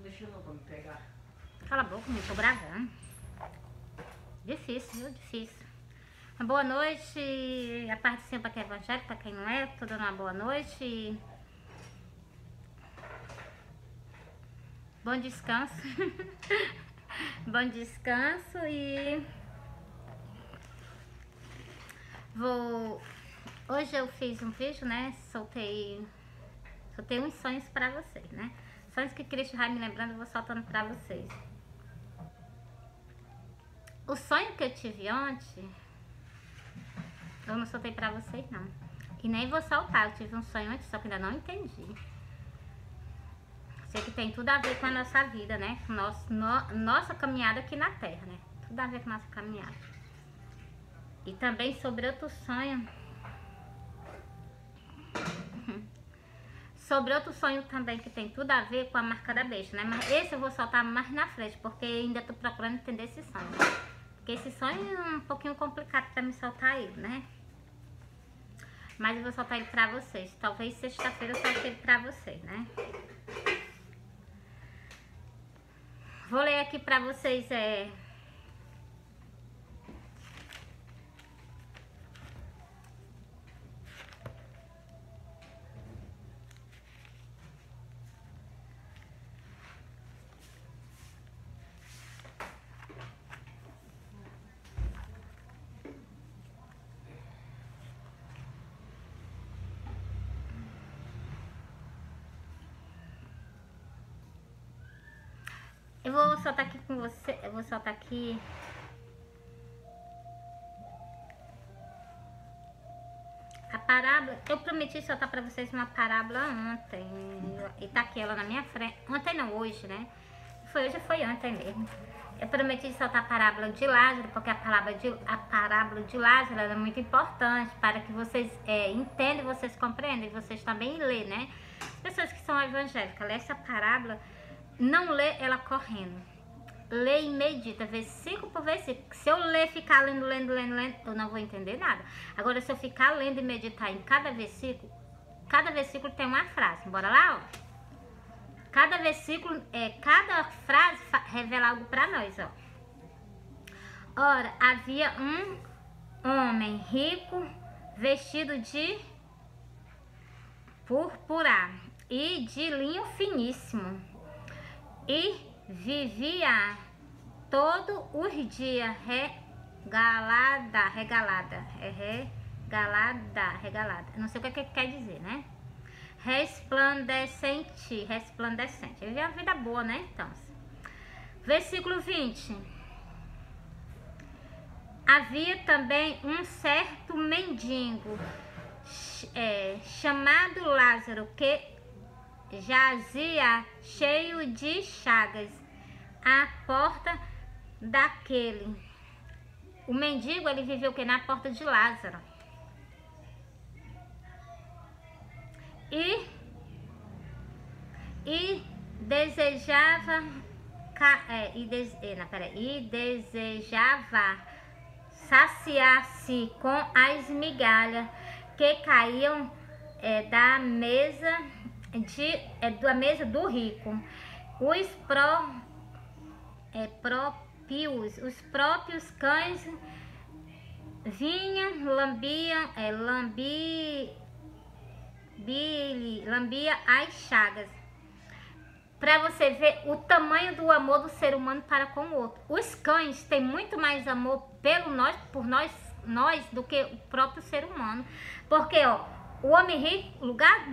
deixando pra me pegar. Cala a boca, me tô bravando. Difícil, viu? Difícil. Uma boa noite, a parte de cima pra quem é evangélico, pra quem não é, tô dando uma boa noite. Bom descanso. Bom descanso e hoje eu fiz um vídeo, né? Soltei uns sonhos pra vocês, né? Sonhos que Cristo vai me lembrando, eu vou soltando pra vocês. O sonho que eu tive ontem, eu não soltei pra vocês não. E nem vou soltar, eu tive um sonho antes, só que ainda não entendi. Sei que tem tudo a ver com a nossa vida, né? Com nossa caminhada aqui na Terra, né? Tudo a ver com a nossa caminhada. E também sobre outro sonho. Sobre outro sonho também que tem tudo a ver com a marca da besta, né? Mas esse eu vou soltar mais na frente, porque ainda tô procurando entender esse sonho. Porque esse sonho é um pouquinho complicado pra me soltar ele, né? Mas eu vou soltar ele pra vocês. Talvez sexta-feira eu solte ele pra vocês, né? Vou ler aqui pra vocês, eu vou soltar aqui com você, eu vou soltar aqui a parábola. Eu prometi soltar pra vocês uma parábola ontem, e tá aqui ela na minha frente. Ontem não, hoje, né? Foi hoje, foi ontem mesmo. Eu prometi soltar a parábola de Lázaro, porque a parábola de Lázaro é muito importante para que vocês entendam, vocês compreendam, e vocês também lêem, né? As pessoas que são evangélicas, lê essa parábola, não lê ela correndo. Lê e medita, versículo por versículo. Se eu ler, ficar lendo, eu não vou entender nada. Agora, se eu ficar lendo e meditar em cada versículo tem uma frase. Bora lá, ó. Cada versículo, cada frase revela algo para nós, ó. Ora, havia um homem rico, vestido de púrpura e de linho finíssimo, e vivia todos os dias regalada. Não sei o que quer dizer, né? Resplandecente. Vivia uma vida boa, né? Então, versículo 20. Havia também um certo mendigo chamado Lázaro, que jazia cheio de chagas à porta daquele. O mendigo, ele viveu o que? Na porta de Lázaro. E desejava saciar-se com as migalhas que caíam da mesa do rico. Os próprios cães vinham, lambia as chagas. Para você ver o tamanho do amor do ser humano para com o outro. Os cães têm muito mais amor por nós do que o próprio ser humano. Porque, ó, o homem rico, lugar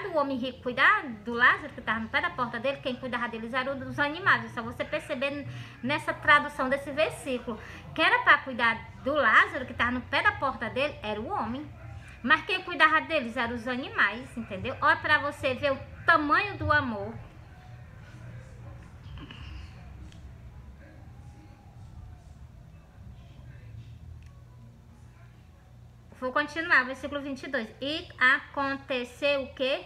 do homem rico cuidar do Lázaro, que estava no pé da porta dele, quem cuidava deles era os animais. É só você perceber nessa tradução desse versículo. Quem era para cuidar do Lázaro, que estava no pé da porta dele, era o homem. Mas quem cuidava deles eram os animais, entendeu? Olha para você ver o tamanho do amor. Vou continuar, versículo 22. E aconteceu que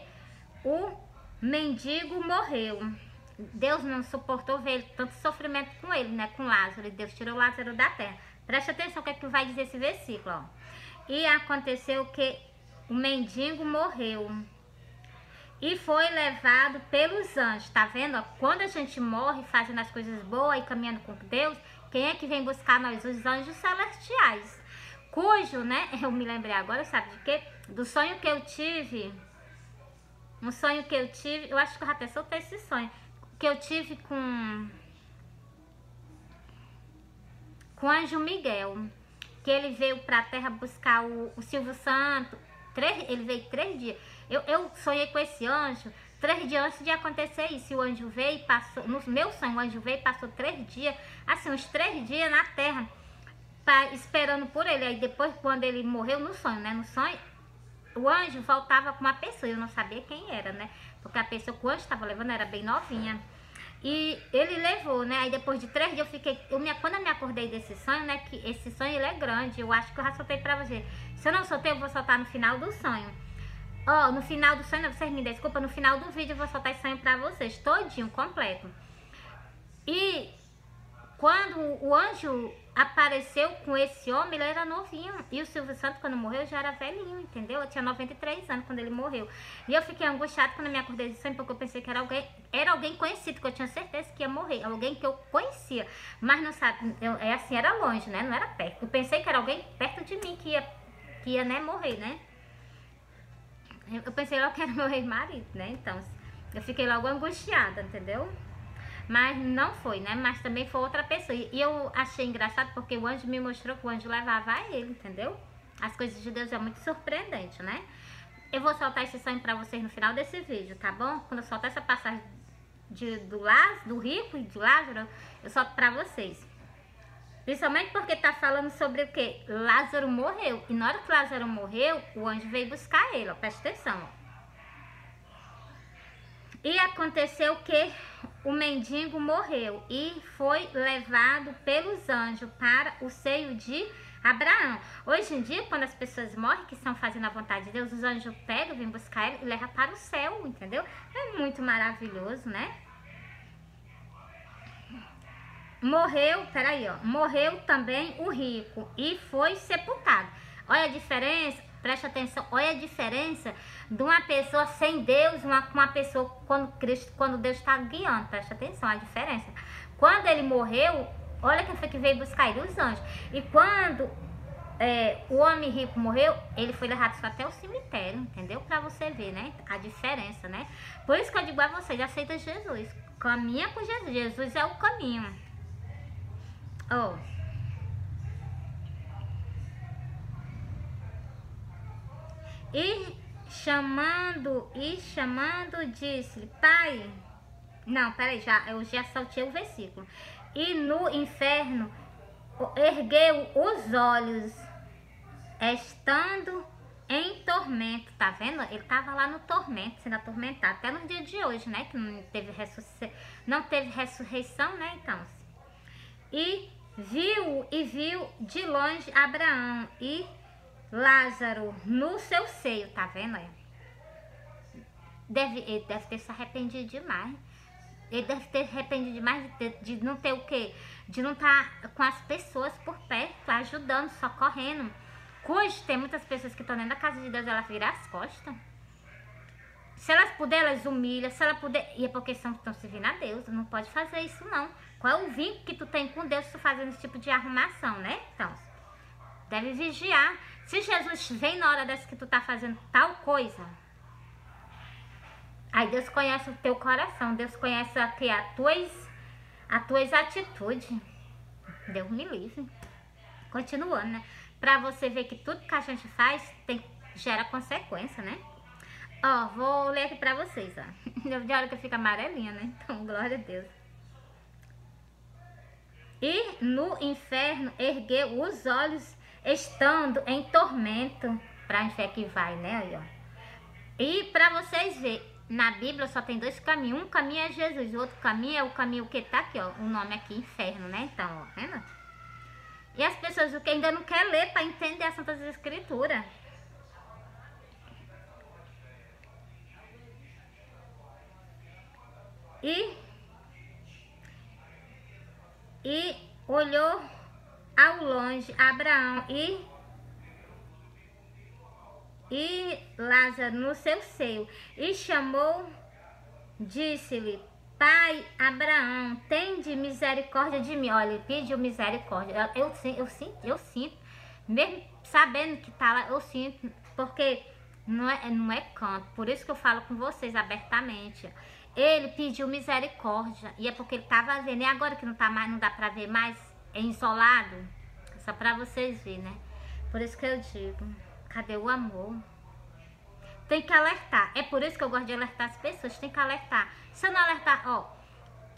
o mendigo morreu. Deus não suportou ver tanto sofrimento com ele, né? Com Lázaro. E Deus tirou Lázaro da terra. Preste atenção o que é que vai dizer esse versículo, ó. E aconteceu que o mendigo morreu. e foi levado pelos anjos. Tá vendo? Quando a gente morre fazendo as coisas boas e caminhando com Deus, quem é que vem buscar nós? Os anjos celestiais. Cujo, né? Eu me lembrei agora, sabe de quê? Do sonho que eu tive. Um sonho que eu tive, eu acho que eu até soltei esse sonho. Que eu tive com o anjo Miguel. Que ele veio pra terra buscar o Silvio Santos. Ele veio 3 dias. Eu sonhei com esse anjo 3 dias antes de acontecer isso. E o anjo veio e passou. No meu sonho, o anjo veio e passou 3 dias. Assim, uns 3 dias na terra. Esperando por ele. Aí depois, quando ele morreu no sonho, né? No sonho, o anjo voltava com uma pessoa. Eu não sabia quem era, né? Porque a pessoa que o anjo estava levando era bem novinha. E ele levou, né? Aí depois de 3 dias eu fiquei... quando eu me acordei desse sonho, né? Que esse sonho ele é grande. Eu acho que eu já soltei pra você. Se eu não soltei, eu vou soltar no final do sonho. Ó, no final do sonho, não, vocês me desculpa, no final do vídeo eu vou soltar esse sonho pra vocês. Todinho, completo. E quando o anjo apareceu com esse homem, ele era novinho. E o Silvio Santos, quando morreu, já era velhinho, entendeu? Eu tinha 93 anos quando ele morreu. E eu fiquei angustiada quando eu me acordei desse sonho, porque eu pensei que era alguém conhecido, que eu tinha certeza que ia morrer. Alguém que eu conhecia. Mas não sabe, é assim, era longe, né? Não era perto. Eu pensei que era alguém perto de mim que ia né, morrer, né? Eu pensei logo que era meu ex-marido, né? Então, eu fiquei logo angustiada, entendeu? Mas não foi, né? Mas também foi outra pessoa. E eu achei engraçado porque o anjo me mostrou que o anjo levava a ele, entendeu? As coisas de Deus é muito surpreendente, né? Eu vou soltar esse sonho pra vocês no final desse vídeo, tá bom? Quando eu soltar essa passagem do rico e de Lázaro, eu solto pra vocês. Principalmente porque tá falando sobre o quê? Lázaro morreu. E na hora que Lázaro morreu, o anjo veio buscar ele, ó. Presta atenção, ó. E aconteceu que o mendigo morreu e foi levado pelos anjos para o seio de Abraão. Hoje em dia, quando as pessoas morrem, que estão fazendo a vontade de Deus, os anjos pegam, vêm buscar ele e levam para o céu, entendeu? É muito maravilhoso, né? Morreu também o rico e foi sepultado. Olha a diferença, preste atenção, olha a diferença de uma pessoa sem Deus, uma pessoa quando Deus está guiando, preste atenção, a diferença. Quando ele morreu, olha quem foi que veio buscar ele, os anjos. E quando o homem rico morreu, ele foi levado só até o cemitério, entendeu? Pra você ver, né? A diferença, né? Por isso que eu digo a vocês, aceita Jesus, caminha com Jesus, Jesus é o caminho. Oh. E chamando, disse-lhe, pai... Não, peraí, eu já saltei o versículo. E no inferno ergueu os olhos, estando em tormento. Tá vendo? Ele tava lá no tormento, sendo atormentado. Até no dia de hoje, né? Que não teve ressurreição, né? Então... E viu de longe Abraão e Lázaro no seu seio, tá vendo? Ele deve ter se arrependido demais. Ele deve ter arrependido demais de não ter o quê? De não estar com as pessoas por perto, ajudando, socorrendo. Cujo tem muitas pessoas que estão dentro da casa de Deus, elas viram as costas. Se elas puderem, elas humilham. Se ela puder... E é porque estão servindo a Deus. Não pode fazer isso, não. Qual é o vínculo que tu tem com Deus, tu fazendo esse tipo de arrumação, né? Então, deve vigiar. Se Jesus vem na hora dessa que tu tá fazendo tal coisa, aí Deus conhece o teu coração. Deus conhece as tuas atitudes. Deus me livre. Continuando, né? Pra você ver que tudo que a gente faz gera consequência, né? Ó, vou ler aqui pra vocês, ó. De hora que fica amarelinha, né? Então, glória a Deus. E no inferno ergueu os olhos, estando em tormento. Pra onde é que vai, né? Aí, ó. E pra vocês verem, na Bíblia só tem 2 caminhos. Um caminho é Jesus, o outro caminho é o caminho que tá aqui, ó. O nome aqui, inferno, né? Então, ó, vendo? E as pessoas que ainda não querem ler pra entender as Santas Escrituras. E olhou ao longe Abraão e Lázaro no seu seio. E chamou, disse-lhe: Pai Abraão, tende misericórdia de mim. Olha, ele pediu misericórdia. Eu sinto, mesmo sabendo que tá lá, eu sinto, porque não é canto. Por isso que eu falo com vocês abertamente. Ele pediu misericórdia, e é porque ele estava vendo. E agora que não tá mais, não dá pra ver mais, é isolado. Só pra vocês verem, né? Por isso que eu digo, cadê o amor? Tem que alertar. É por isso que eu gosto de alertar as pessoas. Tem que alertar. Se eu não alertar, ó,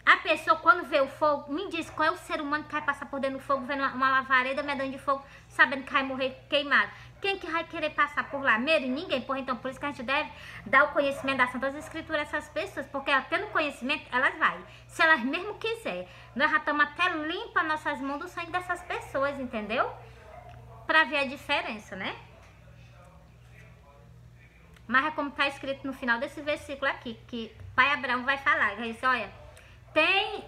a pessoa quando vê o fogo, me diz qual é o ser humano que vai passar por dentro do fogo, vendo uma lavareda medonha de fogo, sabendo que vai morrer queimado. Quem que vai querer passar por lá? Medo? Ninguém. Porra, então por isso que a gente deve dar o conhecimento das Santas Escrituras a essas pessoas, porque ela tendo conhecimento, elas vai. Se elas mesmo quiser, nós já estamos até limpa nossas mãos do sangue dessas pessoas, entendeu? Pra ver a diferença, né? Mas é como está escrito no final desse versículo aqui, que pai Abraão vai falar. Ele diz, olha, tem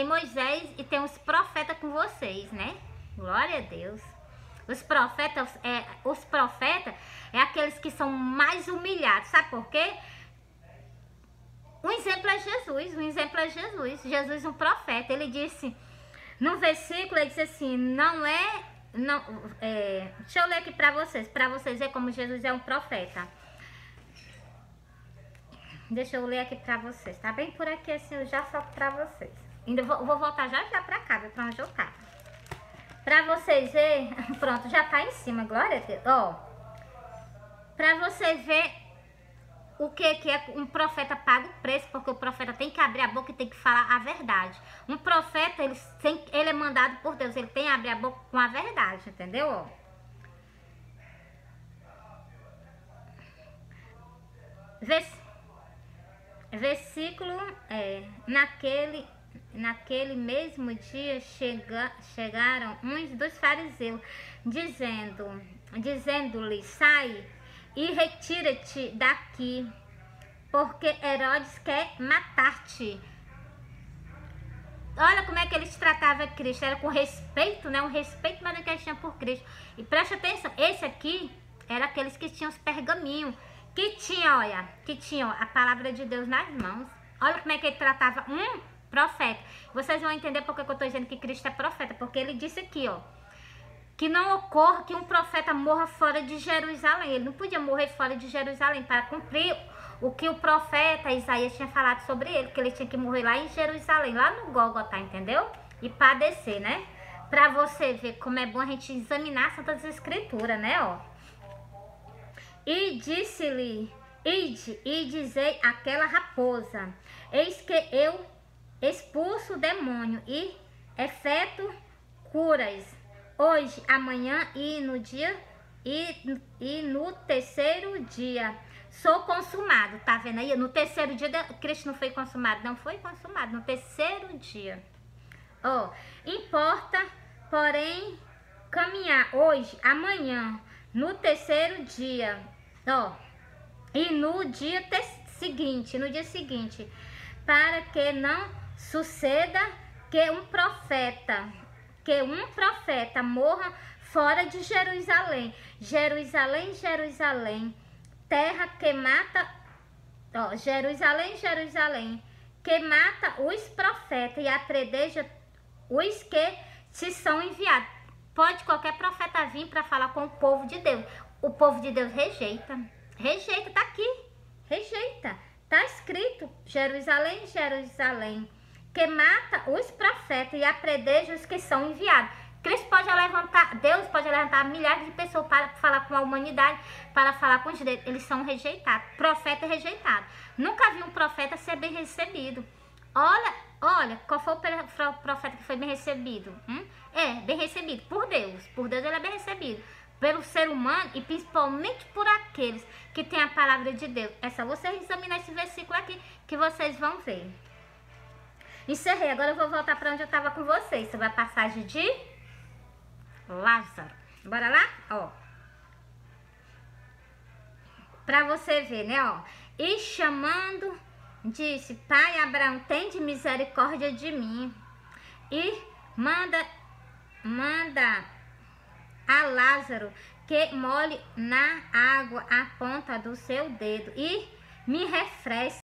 Moisés e tem os profetas com vocês, né? Glória a Deus. Os profetas é aqueles que são mais humilhados. Sabe por quê? Um exemplo é Jesus. Jesus um profeta. Ele disse, no versículo, ele disse assim, deixa eu ler aqui para vocês verem como Jesus é um profeta. Deixa eu ler aqui pra vocês. Tá bem por aqui assim, eu já solto pra vocês. Ainda vou voltar já pra cá, pra onde eu tava. Pra vocês verem. Pronto, já tá em cima, glória a Deus. Ó. Pra você ver o que é um profeta paga o preço, porque o profeta tem que abrir a boca e tem que falar a verdade. Um profeta, ele é mandado por Deus, ele tem que abrir a boca com a verdade, entendeu? Ó. Versículo naquele mesmo dia chegaram uns dos fariseus, dizendo-lhe, sai e retira-te daqui, porque Herodes quer matar-te. Olha como é que eles tratavam Cristo, era com respeito, né? Um respeito maior que eles tinham por Cristo. E preste atenção, esse aqui era aqueles que tinham os pergaminhos, que tinha a palavra de Deus nas mãos. Olha como é que ele tratava um profeta. Vocês vão entender porque que eu estou dizendo que Cristo é profeta, porque ele disse aqui, ó, que não ocorra que um profeta morra fora de Jerusalém. Ele não podia morrer fora de Jerusalém para cumprir o que o profeta Isaías tinha falado sobre ele, que ele tinha que morrer lá em Jerusalém, lá no Gólgota, entendeu? E padecer, né? Para você ver como é bom a gente examinar as Santas Escrituras, né, ó. E disse-lhe, ide e dizei àquela raposa, eis que eu expulso o demônio e efeto curas hoje, amanhã e no dia e no terceiro dia sou consumado. Tá vendo aí? No terceiro dia Cristo não foi consumado, não foi consumado no terceiro dia. Ó, importa, porém, caminhar hoje, amanhã, no terceiro dia. Ó, e no dia seguinte, para que não suceda que um profeta morra fora de Jerusalém. Jerusalém, terra que mata, ó, Jerusalém, que mata os profetas e apredeja os que se são enviados. Pode qualquer profeta vir para falar com o povo de Deus. O povo de Deus rejeita, tá aqui, rejeita. Tá escrito, Jerusalém, que mata os profetas e apredeja os que são enviados. Cristo pode levantar, Deus pode levantar milhares de pessoas para falar com a humanidade, para falar com os judeus. Eles são rejeitados, profeta é rejeitado. Nunca vi um profeta ser bem recebido. Olha, qual foi o profeta que foi bem recebido? Bem recebido por Deus. Por Deus ele é bem recebido. Pelo ser humano e principalmente por aqueles que têm a palavra de Deus. É só vocês examinar esse versículo aqui que vocês vão ver. Encerrei, agora eu vou voltar para onde eu estava com vocês, sobre a passagem de Lázaro. Bora lá? Ó. Pra você ver, né, ó. E chamando, disse, Pai Abraão, tende misericórdia de mim. E manda a Lázaro que molhe na água a ponta do seu dedo e me refresque